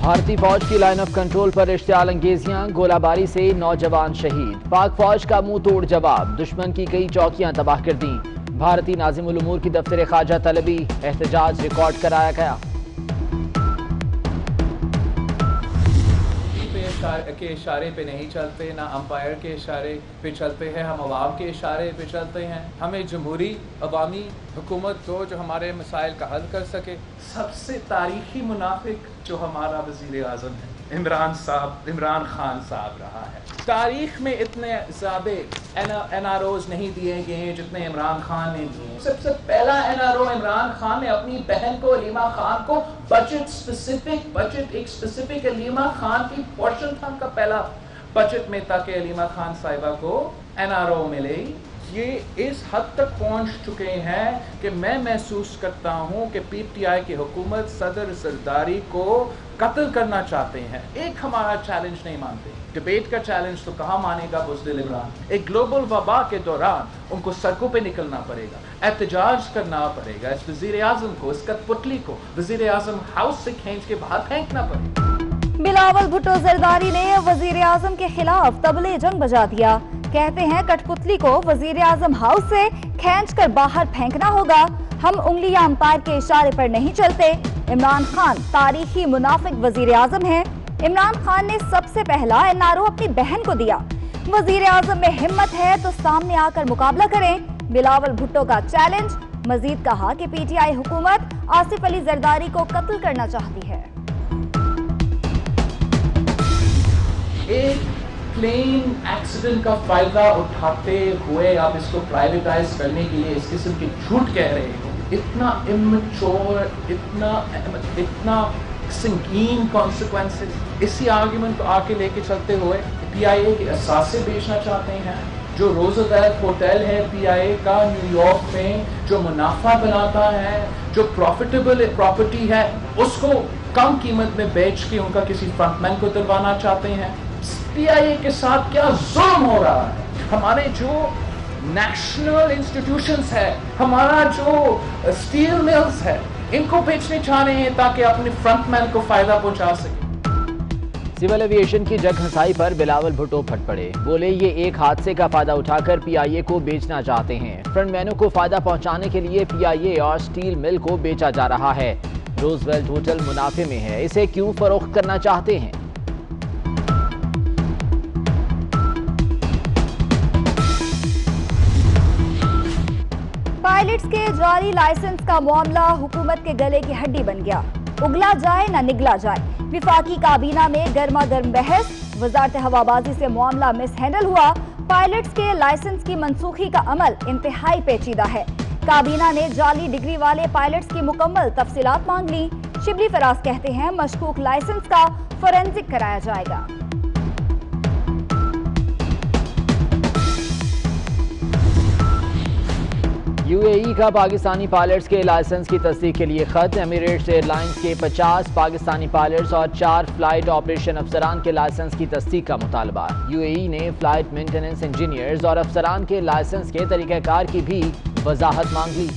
بھارتی فوج کی لائن آف کنٹرول پر اشتعال انگیزیاں، گولہ باری سے نوجوان شہید۔ پاک فوج کا منہ توڑ جواب، دشمن کی کئی چوکیاں تباہ کر دیں۔ بھارتی ناظم الامور کی دفتر خارجہ طلبی، احتجاج ریکارڈ کرایا گیا۔ کے اشارے پہ نہیں چلتے، نہ امپائر کے اشارے پہ چلتے ہیں، ہم عوام کے اشارے پہ چلتے ہیں۔ ہمیں جمہوری عوامی حکومت کو جو ہمارے مسائل کا حل کر سکے۔ سب سے تاریخی منافق جو ہمارا وزیر اعظم ہے عمران خان صاحب رہا ہے۔ تاریخ میں اتنے زیادہ این آر اوز نہیں دیے گئے ہیں جتنے عمران خان نے دیے۔ سب سے پہلا N R O Imran Khan نے اپنی بہن کو علیمہ خان کو ایک اسپیسیفک علیمہ خان کی پورشن تھا ان کا پہلا بجٹ میں، تاکہ علیمہ خان صاحبہ کو این آر او ملے۔ یہ اس حد تک پہنچ چکے ہیں کہ میں محسوس کرتا ہوں کہ پی ٹی آئی کی حکومت صدر زرداری کو قتل کرنا چاہتے ہیں۔ ایک ہمارا چیلنج نہیں مانتے، ڈیبیٹ کا چیلنج تو کہاں مانے گا بزدل عمران۔ ایک گلوبل وبا کے دوران ان کو سڑکوں پہ نکلنا پڑے گا، احتجاج کرنا پڑے گا، اس وزیر اعظم کو، اس کٹ پتلی کو وزیر اعظم ہاؤس سے کھینچ کے باہر پھینکنا پڑے گا۔ بلاول بھٹو زرداری نے وزیر اعظم کے خلاف طبلِ جنگ بجا دیا۔ کہتے ہیں کٹ پتلی کو وزیر اعظم ہاؤس سے کھینچ کر باہر پھینکنا ہوگا۔ ہم انگلی یا امپائر کے اشارے پر نہیں چلتے۔ عمران خان تاریخی منافق وزیر اعظم ہیں۔ عمران خان نے سب سے پہلا این آر او اپنی بہن کو دیا۔ وزیر اعظم میں ہمت ہے تو سامنے آ کر مقابلہ کریں۔ بلاول بھٹو کا چیلنج۔ مزید کہا کہ پی ٹی آئی حکومت آصف علی زرداری کو قتل کرنا چاہتی ہے۔ ایک پلین ایکسیڈنٹ کا فائدہ اٹھاتے ہوئے آپ اس کو پرائیویٹائز کرنے کے لیے اس قسم کے جھوٹ کہہ رہے ہو، اتنا امچور، اتنا سنگین کانسیکوینسز۔ اسی آرگیومنٹ کو آگے لے کے چلتے ہوئے پی آئی اے کے اثاثے بیچنا چاہتے ہیں۔ جو روزویلٹ ہوٹل ہے پی آئی اے کا نیو یارک میں، جو منافع بناتا ہے، جو پروفیٹیبل پراپرٹی ہے، اس کو کم قیمت میں بیچ کے ان کا کسی فرنٹ مین کو دلوانا چاہتے ہیں۔ پی آئی اے کے ساتھ کیا ظلم ہو رہا ہے۔ ہمارے جو نیشنل انسٹیٹیوشنز ہے، ہمارا جو اسٹیل ملز ہے، ان کو بیچنے چاہ رہے ہیں تاکہ اپنے فرنٹ مین کو فائدہ پہنچا سکے۔ سول ایوی ایشن کی جگ ہنسائی پر بلاول بھٹو پھٹ پڑے، بولے یہ ایک حادثے کا فائدہ اٹھا کر پی آئی اے کو بیچنا چاہتے ہیں۔ فرنٹ مینوں کو فائدہ پہنچانے کے لیے پی آئی اے اور سٹیل مل کو بیچا جا رہا ہے۔ روزویلٹ ہوٹل منافع میں ہے، اسے کیوں فروخت کرنا چاہتے ہیں؟ پائلٹس کے جعلی لائسنس کا معاملہ حکومت کے گلے کی ہڈی بن گیا۔ اگلا جائے نہ نگلا جائے، وفاقی کابینہ میں گرما گرم بحث۔ وزارت ہوابازی سے معاملہ مس ہینڈل ہوا۔ پائلٹس کے لائسنس کی منسوخی کا عمل انتہائی پیچیدہ ہے۔ کابینہ نے جعلی ڈگری والے پائلٹس کی مکمل تفصیلات مانگ لی۔ شبلی فراز کہتے ہیں مشکوک لائسنس کا فورینزک کرایا جائے گا۔ یو اے ای کا پاکستانی پائلٹس کے لائسنس کی تصدیق کے لیے خط۔ ایمریٹس ایئر لائنز کے 50 پاکستانی پائلٹس اور 4 فلائٹ آپریشن افسران کے لائسنس کی تصدیق کا مطالبہ۔ یو اے ای نے فلائٹ مینٹیننس انجینئرز اور افسران کے لائسنس کے طریقہ کار کی بھی وضاحت مانگ لی۔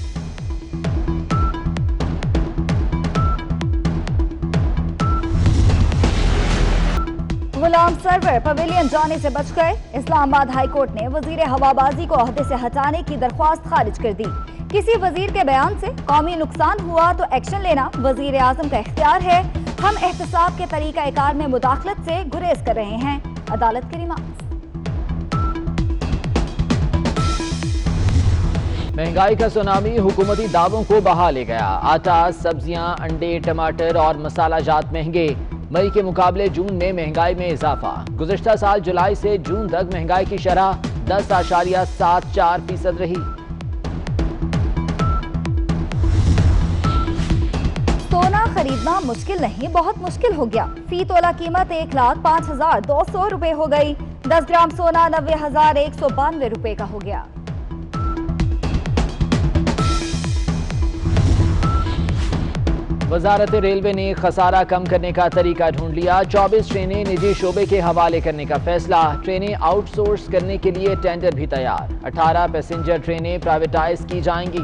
غلام سرور پویلین جانے سے بچ گئے۔ اسلام آباد ہائی کورٹ نے وزیر ہوابازی کو عہدے سے ہٹانے کی درخواست خارج کر دی۔ کسی وزیر کے بیان سے قومی نقصان ہوا تو ایکشن لینا وزیر اعظم کا اختیار ہے۔ ہم احتساب کے طریقہ کار میں مداخلت سے گریز کر رہے ہیں، عدالت کی ریمارکس۔ مہنگائی کا سونامی حکومتی دعووں کو بہا لے گیا۔ آٹا، سبزیاں، انڈے، ٹماٹر اور مسالہ جات مہنگے۔ مئی کے مقابلے جون میں مہنگائی میں اضافہ۔ گزشتہ سال جولائی سے جون تک مہنگائی کی شرح 10.74% رہی۔ سونا خریدنا مشکل نہیں، بہت مشکل ہو گیا۔ فی تولہ قیمت 1,05,200 روپے ہو گئی۔ 10 گرام سونا 90,192 روپے کا ہو گیا۔ وزارت ریلوے نے خسارہ کم کرنے کا طریقہ ڈھونڈ لیا۔ 24 ٹرینیں نجی شعبے کے حوالے کرنے کا فیصلہ۔ ٹرینیں آؤٹ سورس کرنے کے لیے ٹینڈر بھی تیار۔ 18 پیسنجر ٹرینیں پرائیویٹائز کی جائیں گی۔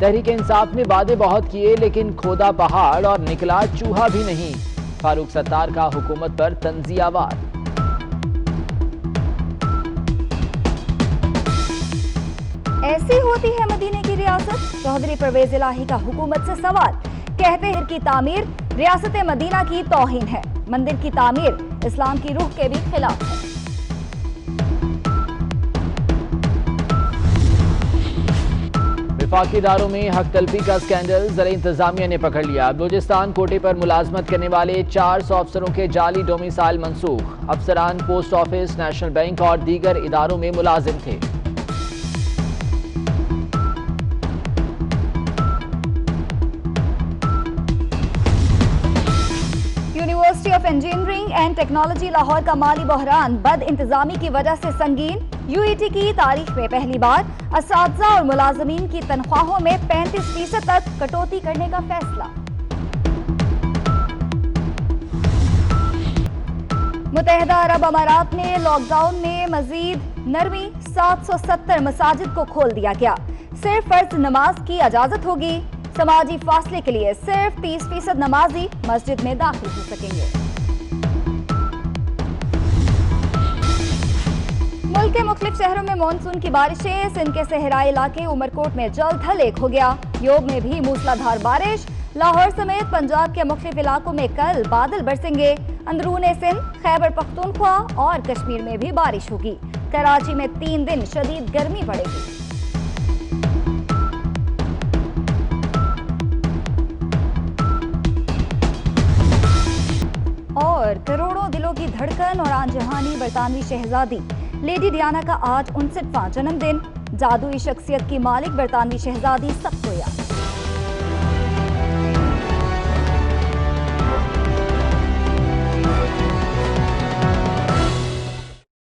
تحریک انصاف نے وعدے بہت کیے لیکن کھودا پہاڑ اور نکلا چوہا بھی نہیں، فاروق ستار کا حکومت پر تنزیہ وار۔ ایسی ہوتی ہے مدینے کی ریاست؟ چودھری پرویز الہی کا حکومت سے سوال، کہتے ہیں کی تعمیر ریاست مدینہ کی توہین ہے، مندر کی تعمیر اسلام کی روح کے بھی خلاف ہے۔ وفاقی اداروں میں حق طلبی کا سکینڈل، زرعی انتظامیہ نے پکڑ لیا۔ بلوچستان کوٹے پر ملازمت کرنے والے 400 افسروں کے جعلی ڈومیسائل منسوخ، افسران پوسٹ آفس، نیشنل بینک اور دیگر اداروں میں ملازم تھے۔ University of engineering and technology Lahore کا مالی بحران بد انتظامی کی وجہ سے سنگین، یو ای ٹی کی تاریخ میں پہلی بار اساتذہ اور ملازمین کی تنخواہوں میں 35% تک کٹوتی کرنے کا فیصلہ۔ متحدہ عرب امارات میں لاک ڈاؤن میں مزید نرمی، 770 مساجد کو کھول دیا گیا، صرف فرض نماز کی اجازت ہوگی، سماجی فاصلے کے لیے صرف 30% نمازی مسجد میں داخل ہو سکیں گے۔ ملک کے مختلف شہروں میں مانسون کی بارشیں، سندھ کے صحرائی علاقے عمرکوٹ میں جلد ڈھل ایک ہو گیا، یوب میں بھی موسلادھار بارش، لاہور سمیت پنجاب کے مختلف علاقوں میں کل بادل برسیں گے، اندرون سندھ، خیبر پختونخوا اور کشمیر میں بھی بارش ہوگی، کراچی میں 3 دن شدید گرمی پڑے گی۔ اور کروڑوں دلوں کی دھڑکن اور آن جہانی برطانوی شہزادی لیڈی ڈیانا کا آج 59واں جنم دن، جادوئی شخصیت کی مالک برطانوی شہزادی سب کو یاد۔